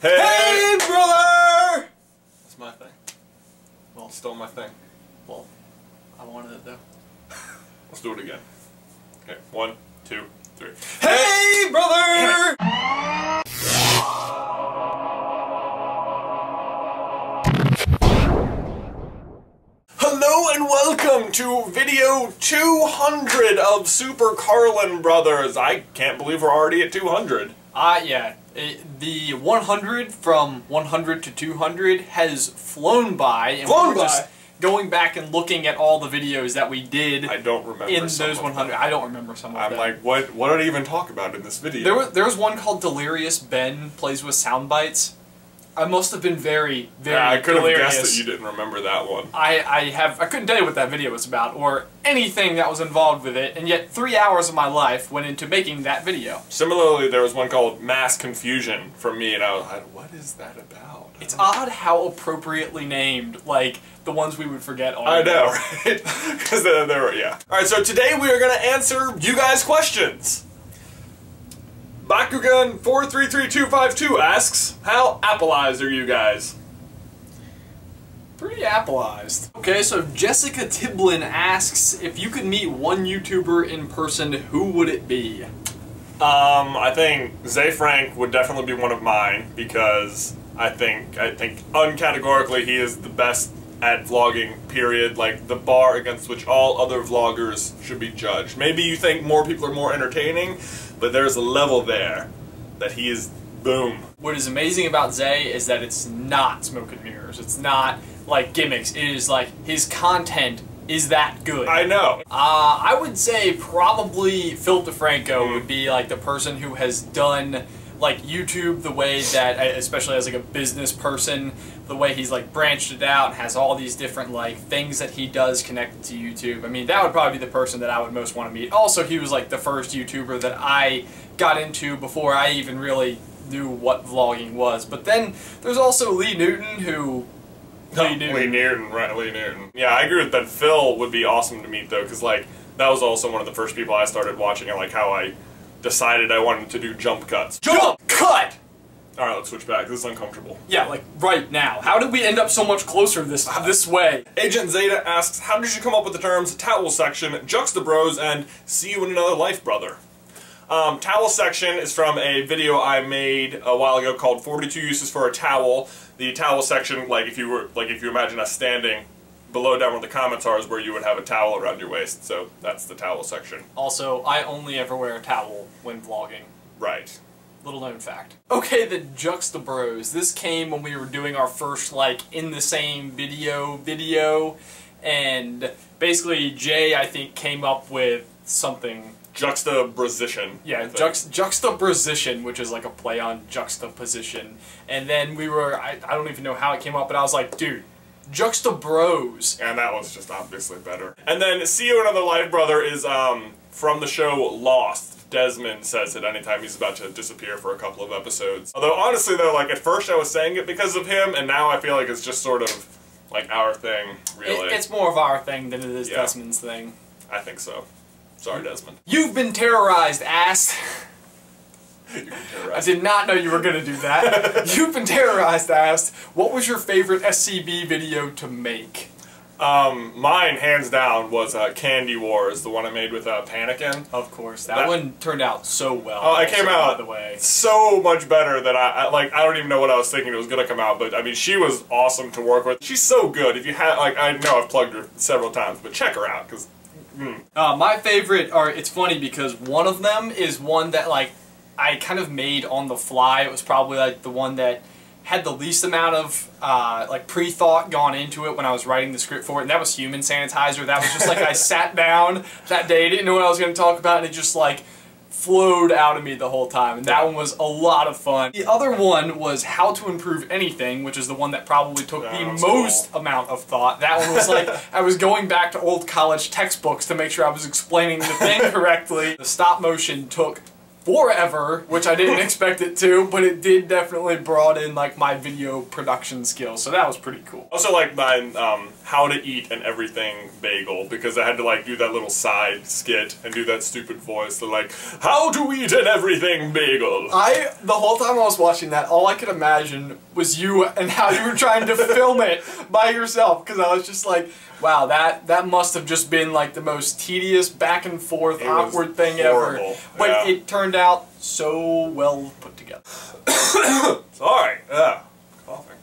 Hey, brother! That's my thing. Well, stole my thing. Well, I wanted it though. Let's do it again. Okay, 1, 2, 3. Hey, brother! Hello and welcome to video 200 of Super Carlin Brothers. I can't believe we're already at 200. Yeah. The 100 from 100 to 200 has flown by, and we're just going back and looking at all the videos that we did. I don't remember in those 100. I don't remember some of them. I'm like, what did I even talk about in this video? There was one called Delirious Ben Plays with Sound Bites. I must have been very I could have delirious. guessed that you didn't remember that one. I couldn't tell you what that video was about, or anything that was involved with it, and yet 3 hours of my life went into making that video. Similarly, there was one called Mass Confusion from me, and I was like, what is that about? It's odd how appropriately named, like, the ones we would forget all I know, right? Because they were, yeah. Alright, so today we are going to answer you guys' questions. Bakugan433252 asks, how Appleized are you guys? Pretty Appleized. Okay, so Jessica Tiblin asks, if you could meet one YouTuber in person, who would it be? I think Zay Frank would definitely be one of mine, because I think uncategorically he is the best at vlogging, period. Like, the bar against which all other vloggers should be judged. Maybe you think more people are more entertaining, but there's a level there that he is boom. What is amazing about Zay is that it's not smoke and mirrors. It's not like gimmicks. It is like his content is that good. I know. I would say probably Phil DeFranco would be like the person who has done like YouTube the way that, especially as like a business person, the way he's like branched it out and has all these different like things that he does connected to YouTube. I mean, that would probably be the person that I would most want to meet. Also, he was like the first YouTuber that I got into before I even really knew what vlogging was. But then there's also Lee Newton, who... Lee Newton, right, Lee Newton. Yeah, I agree with that. Phil would be awesome to meet though, because like, that was also one of the first people I started watching, and like how I decided I wanted to do jump cuts. Jump cut! Alright, let's switch back. This is uncomfortable. Yeah, like right now. How did we end up so much closer this way? Agent Zeta asks, how did you come up with the terms towel section, JUXTABROS, and see you in another life, brother? Towel section is from a video I made a while ago called 42 Uses for a Towel. The towel section, like if you imagine us standing below down where the comments are, is where you would have a towel around your waist. So that's the towel section. Also, I only ever wear a towel when vlogging. Right. Little known fact. Okay, the JUXTABROS. This came when we were doing our first, like, in the same video, and basically Jay, I think, came up with something. Juxtaposition. Yeah, juxtaposition, which is like a play on juxtaposition. And then we were, I don't even know how it came up, but I was like, dude, JUXTABROS. And that was just obviously better. And then See You Another Life, Brother is from the show Lost. Desmond says it anytime he's about to disappear for a couple of episodes. Although honestly though, like at first I was saying it because of him, and now I feel like it's just sort of like our thing, really. It's more of our thing than it is Desmond's thing. I think so. Sorry, Desmond. You've been terrorized, ass. You've been terrorized. I did not know you were going to do that. You've been terrorized, ass. What was your favorite SCB video to make? Mine, hands down, was Candy Wars, the one I made with Panikann. Of course, that one turned out so well. It came out, by the way, so much better than I don't even know what I was thinking it was gonna come out, but I mean, she was awesome to work with. She's so good. If you had, like, I know I've plugged her several times, but check her out, because. My favorite it's funny because one of them is one that like I kind of made on the fly. It was probably like the one that had the least amount of like pre-thought gone into it when I was writing the script for it, and that was human sanitizer. That was just like I sat down that day, didn't know what I was going to talk about, and it just like flowed out of me the whole time, and that one was a lot of fun. The other one was How to Improve Anything, which is the one that probably took the most amount of thought. That one was like, I was going back to old college textbooks to make sure I was explaining the thing correctly. The stop motion took forever, which I didn't expect it to, but it did definitely broaden like my video production skills, so that was pretty cool. Also like my how to eat and everything bagel, because I had to like do that little side skit and do that stupid voice, so like, how to eat an everything bagel. The whole time I was watching that, all I could imagine was you and how you were trying to film it by yourself, because I was just like, wow, that must have just been like the most tedious back and forth awkward thing horrible. Ever. But it turned out so well put together. Sorry. Coughing.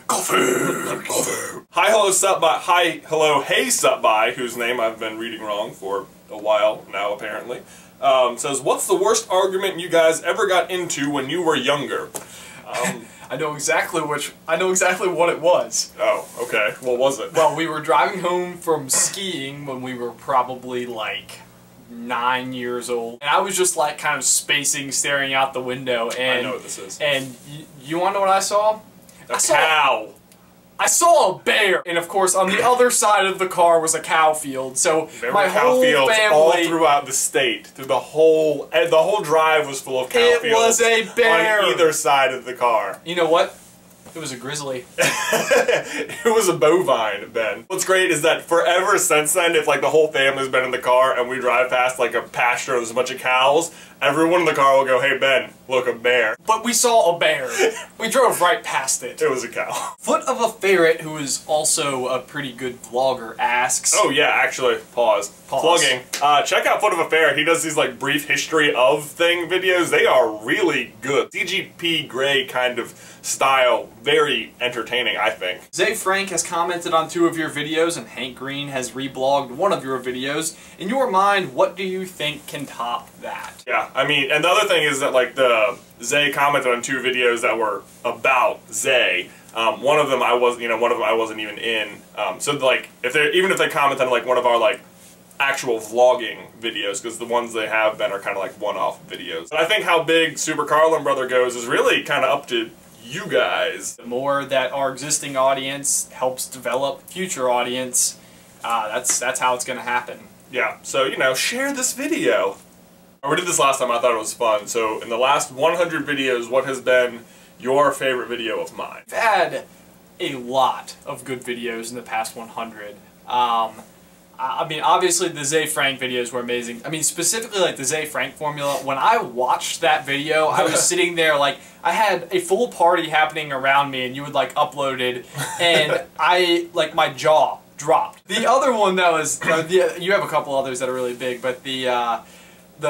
Coffee. Hi, hello, sup by. Hi, hello, hey, sup by, whose name I've been reading wrong for a while now, apparently. Says, what's the worst argument you guys ever got into when you were younger? I know exactly what it was. Oh, okay. What was it? Well, we were driving home from skiing when we were probably like 9 years old, and I was just like kind of spacing, staring out the window, and I know what this is. And you want to know what I saw? A cow. I saw a bear, and of course on the other side of the car was a cow field. So my whole family, all throughout the state, through the whole drive was full of cow fields. It was a bear on either side of the car. You know what? It was a grizzly. It was a bovine, Ben. What's great is that forever since then, if like the whole family's been in the car and we drive past like a pasture and there's a bunch of cows, everyone in the car will go, hey Ben, look, a bear. But we saw a bear. We drove right past it. It was a cow. FootofaFerret, who is also a pretty good vlogger, asks... Oh yeah, actually, pause. Plugging. Check out FootofaFerret. He does these like brief history of thing videos. They are really good. CGP Grey kind of style. Very entertaining, I think. Zay Frank has commented on 2 of your videos, and Hank Green has reblogged 1 of your videos. In your mind, what do you think can top that? Yeah, I mean, and the other thing is that like the Zay commented on 2 videos that were about Zay. One of them I wasn't even in. So like, even if they comment on like one of our like actual vlogging videos, because the ones they have been are kind of like one-off videos. And I think how big Super Carlin Brother goes is really kind of up to you guys. The more that our existing audience helps develop future audience, that's how it's going to happen. Yeah, so, you know, share this video. We did this last time, I thought it was fun. So, in the last 100 videos, what has been your favorite video of mine? I've had a lot of good videos in the past 100. I mean, obviously the Zay Frank videos were amazing. I mean, specifically like the Zay Frank formula. When I watched that video, I was sitting there like, I had a full party happening around me, and you would like upload it, and my jaw dropped. The other one that was, you have a couple others that are really big, but the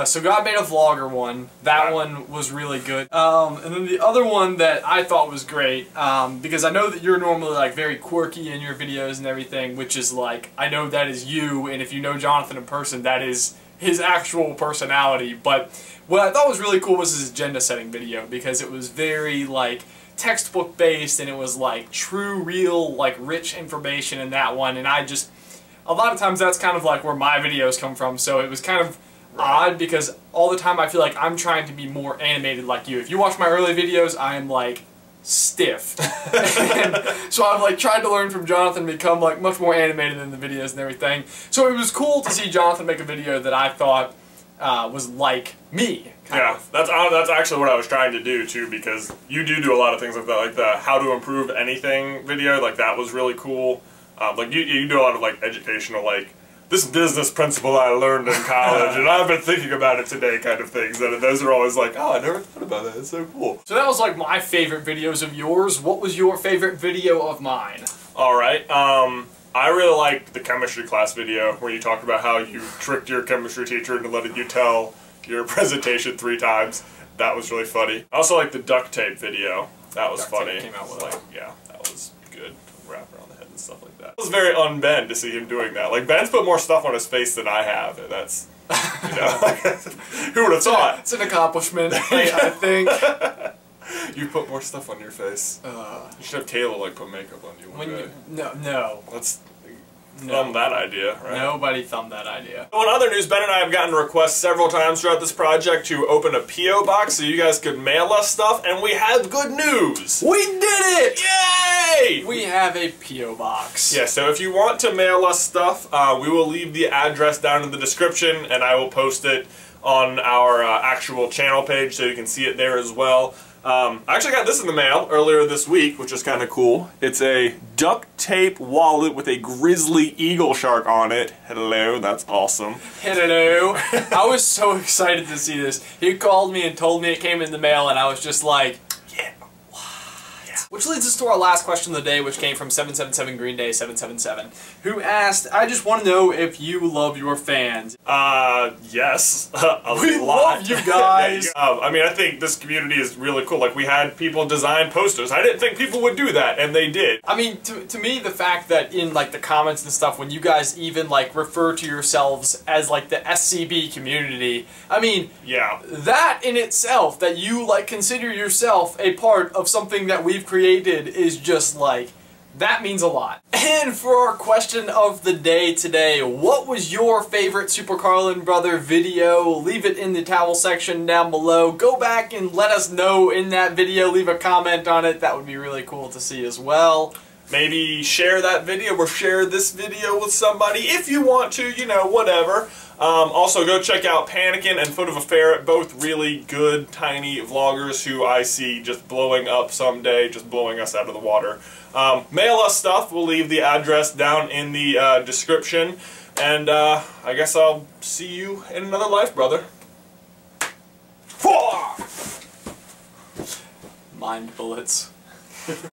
So God Made a Vlogger one, that one was really good. And then the other one that I thought was great, because I know that you're normally like very quirky in your videos and everything, which is like, I know that is you, and if you know Jonathan in person, that is his actual personality. But what I thought was really cool was his agenda setting video, because it was very like textbook based, and it was like true, real, like rich information in that one. And I just, a lot of times that's kind of like where my videos come from, so it was kind of odd, because all the time I feel like I'm trying to be more animated like you. If you watch my early videos, I am like stiff. And so I've like tried to learn from Jonathan, become like much more animated in the videos and everything. So it was cool to see Jonathan make a video that I thought was like me. Yeah, that's actually what I was trying to do too, because you do a lot of things like that, like the how to improve anything video. Like that was really cool. Like you do a lot of like educational, like this business principle I learned in college, and I've been thinking about it today kind of things. And those are always like, oh, I never thought about that. It's so cool. So that was like my favorite videos of yours. What was your favorite video of mine? Alright, I really liked the chemistry class video where you talked about how you tricked your chemistry teacher into letting you tell your presentation 3 times. That was really funny. I also liked the duct tape video. That was funny. Came out with like, yeah, that was good. Wrap around the head and stuff like that. It was very un-Ben to see him doing that. Like, Ben's put more stuff on his face than I have, and that's, you know, who would have thought? It's an accomplishment, I think. You put more stuff on your face. You should have Kayla, like, put makeup on you one day. No. Let's thumb that idea, right? Nobody thumbed that idea. So in other news, Ben and I have gotten requests several times throughout this project to open a P.O. box so you guys could mail us stuff, and we have good news! We did it! Yay! We have a P.O. box. Yeah, so if you want to mail us stuff, we will leave the address down in the description, and I will post it on our actual channel page, so you can see it there as well. I actually got this in the mail earlier this week, which is kind of cool. It's a duct tape wallet with a grizzly eagle shark on it. Hello, that's awesome. Hello. I was so excited to see this. He called me and told me it came in the mail, and I was just like, yeah, what? Yeah. Which leads us to our last question of the day, which came from 777 Green Day 777, who asked, I just want to know if you love your fans. Yes. We love you guys. I mean, I think this community is really cool. Like, we had people design posters. I didn't think people would do that, and they did. I mean, to me, the fact that in, like, the comments and stuff, when you guys even, like, refer to yourselves as, like, the SCB community, I mean, yeah, that in itself, that you, like, consider yourself a part of something that we've created is just, like, that means a lot. And for our question of the day today, what was your favorite Super Carlin Brother video? Leave it in the towel section down below. Go back and let us know in that video. Leave a comment on it. That would be really cool to see as well. Maybe share that video or share this video with somebody if you want to, you know, whatever. Also, go check out Panikann and FootofaFerret, both really good, tiny vloggers who I see just blowing up someday, just blowing us out of the water. Mail us stuff. We'll leave the address down in the description. And I guess I'll see you in another life, brother. Mind bullets.